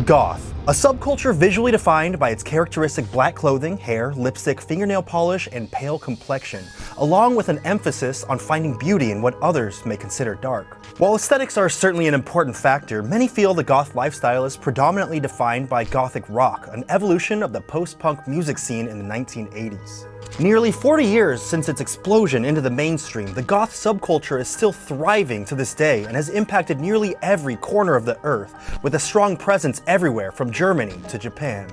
Goth, a subculture visually defined by its characteristic black clothing, hair, lipstick, fingernail polish, and pale complexion, along with an emphasis on finding beauty in what others may consider dark. While aesthetics are certainly an important factor, many feel the goth lifestyle is predominantly defined by gothic rock, an evolution of the post-punk music scene in the 1980s. Nearly 40 years since its explosion into the mainstream, the goth subculture is still thriving to this day and has impacted nearly every corner of the earth, with a strong presence everywhere from Germany to Japan.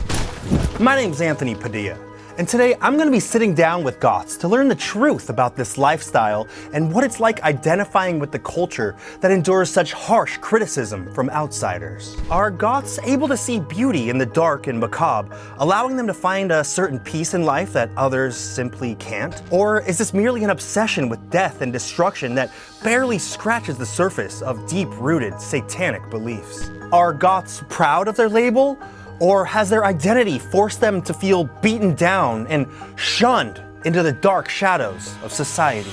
My name's Anthony Padilla, and today I'm going to be sitting down with goths to learn the truth about this lifestyle and what it's like identifying with the culture that endures such harsh criticism from outsiders. Are goths able to see beauty in the dark and macabre, allowing them to find a certain peace in life that others simply can't? Or is this merely an obsession with death and destruction that barely scratches the surface of deep-rooted satanic beliefs? Are goths proud of their label? Or has their identity forced them to feel beaten down and shunned into the dark shadows of society?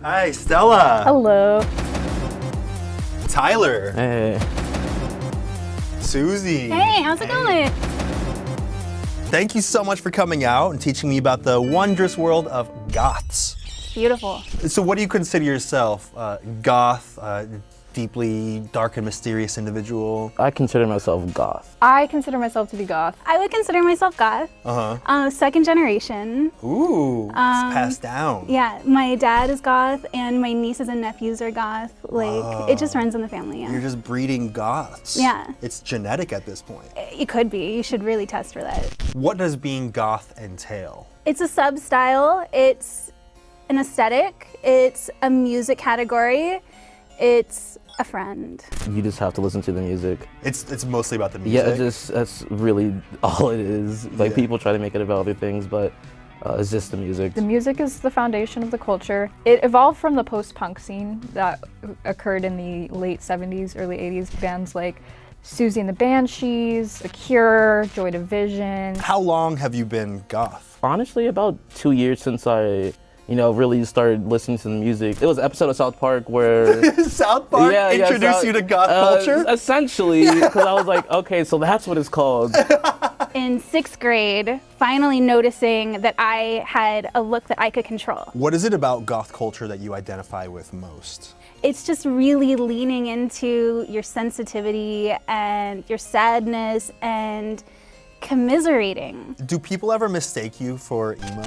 Hi, Stella. Hello. Tyler. Hey. Susie. Hey, how's it going? Thank you so much for coming out and teaching me about the wondrous world of goths. Beautiful. So what do you consider yourself? Goth? Deeply dark and mysterious individual? I consider myself goth. I consider myself to be goth. I would consider myself goth. Second generation. Ooh, it's passed down. Yeah, my dad is goth and my nieces and nephews are goth. Like, it just runs in the family, yeah. You're just breeding goths. Yeah. It's genetic at this point. It could be. You should really test for that. What does being goth entail? It's a sub-style. It's an aesthetic. It's a music category. It's a friend. You just have to listen to the music. It's mostly about the music? Yeah, that's really all it is. Like, Yeah. people try to make it about other things, but it's just the music. The music is the foundation of the culture. It evolved from the post-punk scene that occurred in the late 70s, early 80s. Bands like Susie and the Banshees, The Cure, Joy Division. How long have you been goth? Honestly, about 2 years since I really started listening to the music. It was an episode of South Park where South Park introduced you to goth culture? Essentially, because I was like, okay, so that's what it's called. In 6th grade, finally noticing that I had a look that I could control. What is it about goth culture that you identify with most? It's just really leaning into your sensitivity and your sadness and commiserating. Do people ever mistake you for emo?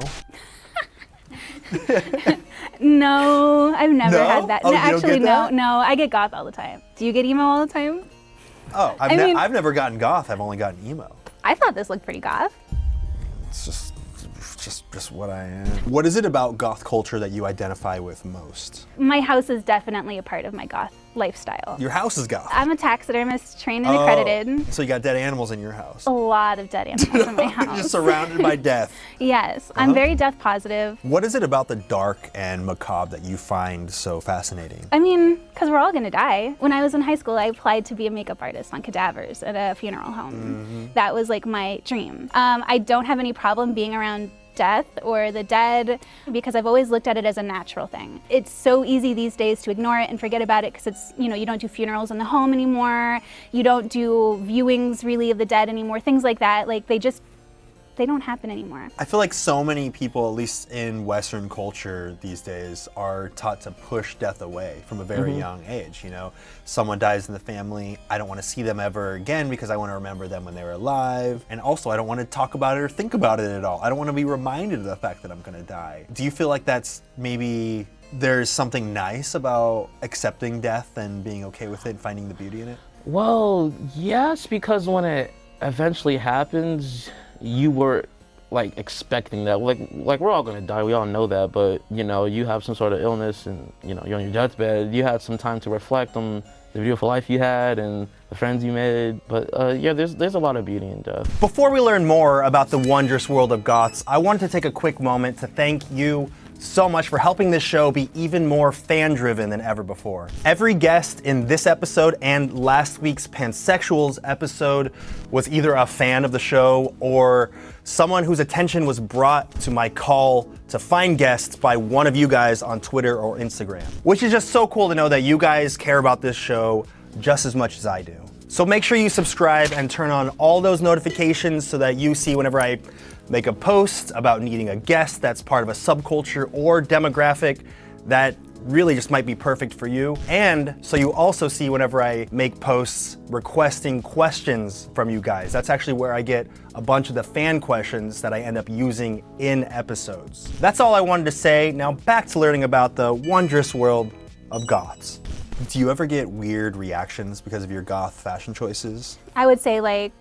No, I've never No? had that. Oh, No, you don't actually, get that? no, I get goth all the time. Do you get emo all the time? Oh, I've never gotten goth, I've only gotten emo. I thought this looked pretty goth. It's just what I am. What is it about goth culture that you identify with most? My house is definitely a part of my goth lifestyle. Your house is goth. I'm a taxidermist, trained and accredited. So you got dead animals in your house. A lot of dead animals in my house. Just surrounded by death. Yes, I'm very death positive. What is it about the dark and macabre that you find so fascinating? I mean, because we're all gonna die. When I was in high school, I applied to be a makeup artist on cadavers at a funeral home. That was like my dream. I don't have any problem being around death or the dead because I've always looked at it as a natural thing. It's so easy these days to ignore it and forget about it because it's, you don't do funerals in the home anymore. You don't do viewings really of the dead anymore, things like that. Like they don't happen anymore. I feel like so many people, at least in Western culture these days, are taught to push death away from a very young age. Someone dies in the family, I don't want to see them ever again because I want to remember them when they were alive. And also, I don't want to talk about it or think about it at all. I don't want to be reminded of the fact that I'm going to die. Do you feel like that's maybe there's something nice about accepting death and being okay with it and finding the beauty in it? Well, yes, because when it eventually happens, you were like expecting that. Like we're all gonna die, we all know that, but you have some sort of illness and you're on your deathbed, you had some time to reflect on the beautiful life you had and the friends you made. But yeah, there's a lot of beauty in death. Before we learn more about the wondrous world of goths, I wanted to take a quick moment to thank you, so much for helping this show be even more fan-driven than ever before. Every guest in this episode and last week's Pansexuals episode was either a fan of the show or someone whose attention was brought to my call to find guests by one of you guys on Twitter or Instagram, which is just so cool to know that you guys care about this show just as much as I do. So make sure you subscribe and turn on all those notifications so that you see whenever I make a post about needing a guest that's part of a subculture or demographic that really just might be perfect for you. And so you also see whenever I make posts requesting questions from you guys. That's actually where I get a bunch of the fan questions that I end up using in episodes. That's all I wanted to say. Now back to learning about the wondrous world of goths. Do you ever get weird reactions because of your goth fashion choices? I would say like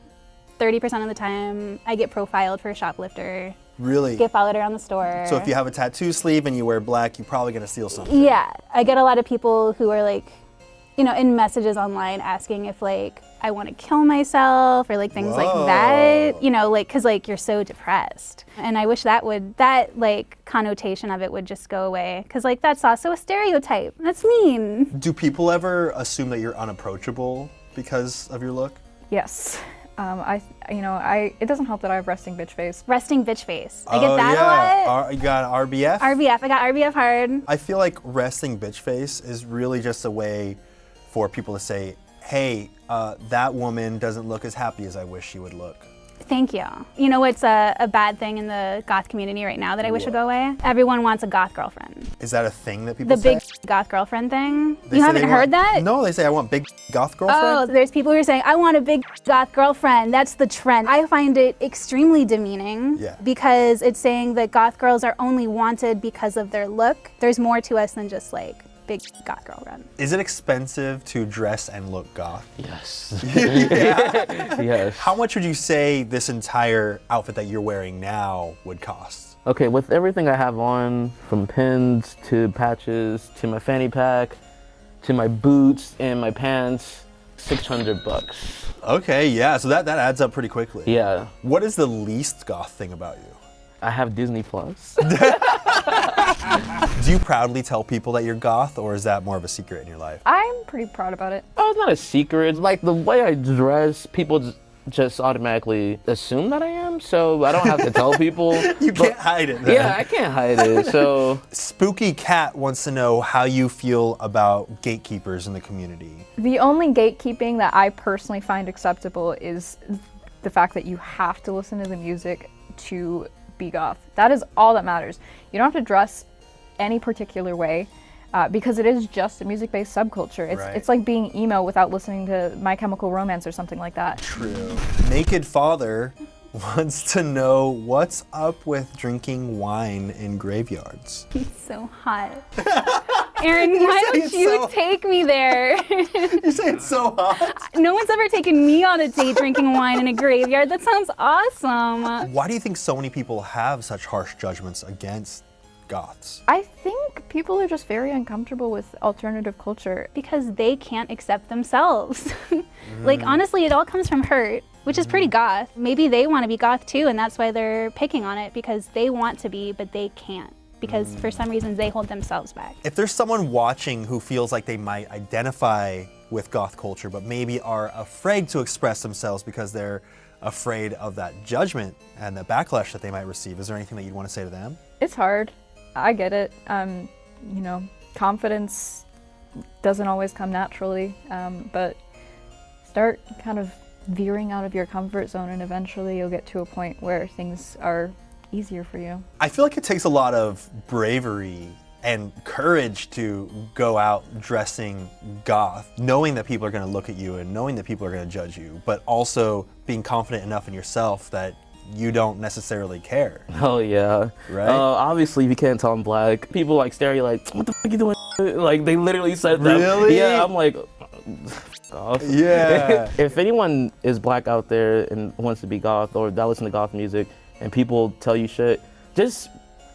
30% of the time I get profiled for a shoplifter. Really? Get followed around the store. So if you have a tattoo sleeve and you wear black, you're probably gonna steal something. Yeah, I get a lot of people who are like, you know, in messages online asking if like I want to kill myself or like things like that, you know, like, cause like you're so depressed. And I wish that like connotation of it would just go away. Cause like that's also a stereotype. That's mean. Do people ever assume that you're unapproachable because of your look? Yes. It doesn't help that I have resting bitch face. Resting bitch face. I get that a lot. You got RBF? RBF, I got RBF hard. I feel like resting bitch face is really just a way for people to say, hey, that woman doesn't look as happy as I wish she would look. Thank you. You know what's a bad thing in the goth community right now that I wish would go away? Everyone wants a goth girlfriend. Is that a thing that people The say? big goth girlfriend thing? They You say haven't they heard want- that? No, they say I want big goth girlfriend. Oh, there's people who are saying, I want a big goth girlfriend. That's the trend. I find it extremely demeaning because it's saying that goth girls are only wanted because of their look. There's more to us than just like big goth girlfriend. Is it expensive to dress and look goth? Yes. Yes. How much would you say this entire outfit that you're wearing now would cost? Okay, with everything I have on, from pins to patches to my fanny pack to my boots and my pants, $600. Okay, yeah, so that adds up pretty quickly. Yeah. What is the least goth thing about you? I have Disney Plus. Do you proudly tell people that you're goth, or is that more of a secret in your life? I'm pretty proud about it. Oh, it's not a secret. Like the way I dress, people just automatically assume that I am, so I don't have to tell people. You can't hide it then. Yeah, I can't hide it, so. Spooky Cat wants to know how you feel about gatekeepers in the community. The only gatekeeping that I personally find acceptable is the fact that you have to listen to the music to be goth. That is all that matters. You don't have to dress any particular way because it is just a music-based subculture. It's like being emo without listening to My Chemical Romance or something like that. True. Naked Father wants to know what's up with drinking wine in graveyards. He's so hot. Aaron, why don't you take me there? You say it's so hot. No one's ever taken me on a date drinking wine in a graveyard. That sounds awesome. Why do you think so many people have such harsh judgments against goths? I think people are just very uncomfortable with alternative culture. Because they can't accept themselves. Like, honestly, it all comes from hurt, which is pretty goth. Maybe they want to be goth too, and that's why they're picking on it, because they want to be, but they can't. Because for some reason, they hold themselves back. If there's someone watching who feels like they might identify with goth culture, but maybe are afraid to express themselves because they're afraid of that judgment and the backlash that they might receive, is there anything that you'd want to say to them? It's hard. I get it. Confidence doesn't always come naturally, but start kind of veering out of your comfort zone and eventually you'll get to a point where things are easier for you. I feel like it takes a lot of bravery and courage to go out dressing goth, knowing that people are going to look at you and knowing that people are going to judge you, but also being confident enough in yourself that you don't necessarily care. Oh yeah. Right? Obviously, if you can't tell I'm black, people like stare at you like, what the fuck you doing? Like, they literally said that. Really? Yeah, I'm like, goth. Yeah. If anyone is black out there and wants to be goth or that listen to goth music and people tell you shit, just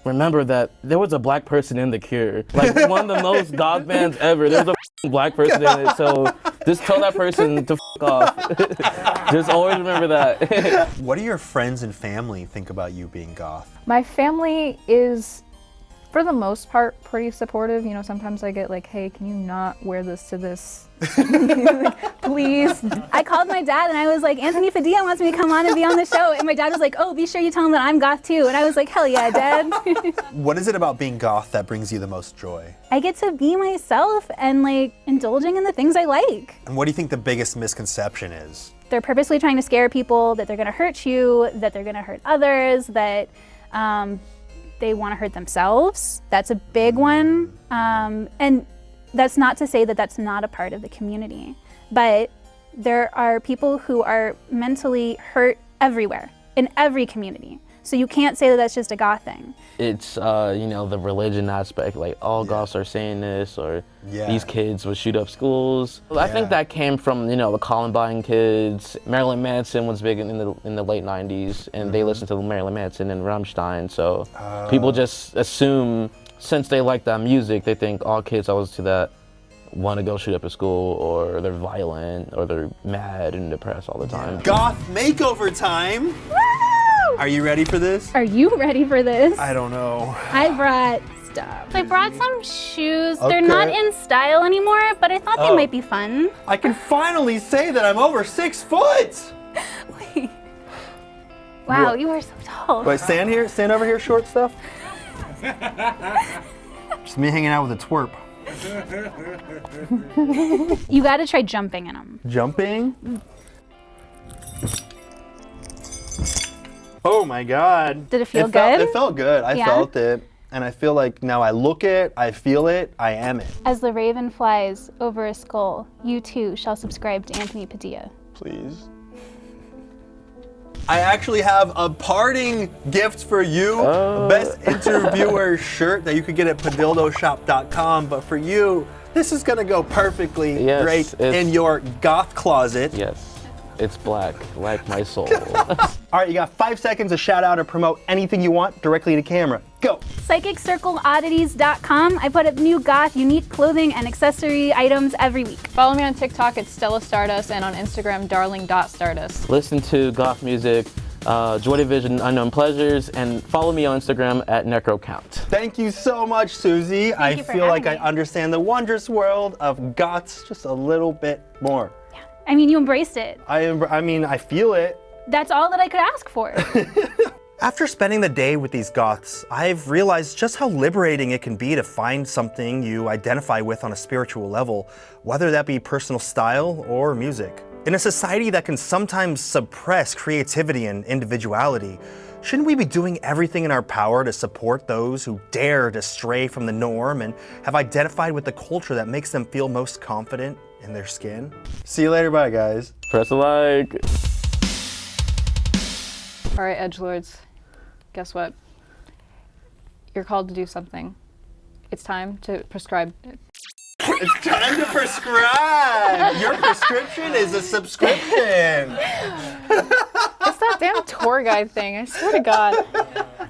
remember that there was a black person in The Cure. Like, one of the most goth bands ever. There was a black person in it, so just tell that person to off. Just always remember that. What do your friends and family think about you being goth? My family is For the most part, pretty supportive. You know, sometimes I get like, hey, can you not wear this to this? Please. I called my dad and I was like, Anthony Padilla wants me to come on and be on the show. And my dad was like, oh, be sure you tell him that I'm goth too. And I was like, hell yeah, Dad. What is it about being goth that brings you the most joy? I get to be myself and like indulging in the things I like. And what do you think the biggest misconception is? They're purposely trying to scare people that they're gonna hurt you, that they're gonna hurt others, that they wanna hurt themselves. That's a big one. And that's not to say that that's not a part of the community, but there are people who are mentally hurt everywhere, in every community. So you can't say that that's just a goth thing. It's, you know, the religion aspect, like all goths are saying this, or these kids would shoot up schools. I think that came from, you know, the Columbine kids. Marilyn Manson was big in the late 90s, and they listened to Marilyn Manson and Rammstein, so people just assume, since they like that music, they think all kids that listen to that want to go shoot up a school, or they're violent, or they're mad and depressed all the time. Goth makeover time! Woo! Are you ready for this? Are you ready for this? I don't know. I brought stuff. I brought some shoes. Okay. They're not in style anymore, but I thought they might be fun. I can finally say that I'm over 6 foot! Wait. Wow, you are so tall. Wait, stand over here, short stuff. Just me hanging out with a twerp. You gotta try jumping in them. Jumping? Oh my God. Did it feel good? It felt good. I Yeah? felt it. And I feel like now I look it, I feel it, I am it. As the raven flies over a skull, you too shall subscribe to Anthony Padilla. Please. I actually have a parting gift for you. Best interviewer shirt that you could get at padildoshop.com. But for you, this is gonna go perfectly great in your goth closet. Yes, it's black, like my soul. All right, you got 5 seconds to shout out or promote anything you want directly to camera. Go. PsychicCircleOddities.com. I put up new goth, unique clothing and accessory items every week. Follow me on TikTok at Stella Stardust and on Instagram, darling.stardust. Listen to goth music, Joy Division, Unknown Pleasures, and follow me on Instagram at NecroCount. Thank you so much, Susie. I you for feel like I having me. understand the wondrous world of goths just a little bit more. I mean, you embraced it. I feel it. That's all that I could ask for. After spending the day with these goths, I've realized just how liberating it can be to find something you identify with on a spiritual level, whether that be personal style or music. In a society that can sometimes suppress creativity and individuality, shouldn't we be doing everything in our power to support those who dare to stray from the norm and have identified with the culture that makes them feel most confident in their skin? See you later, bye guys. Press a like. All right, edgelords, guess what? You're called to do something. It's time to prescribe. It's time to prescribe! Your prescription is a subscription! It's that damn tour guide thing, I swear to God.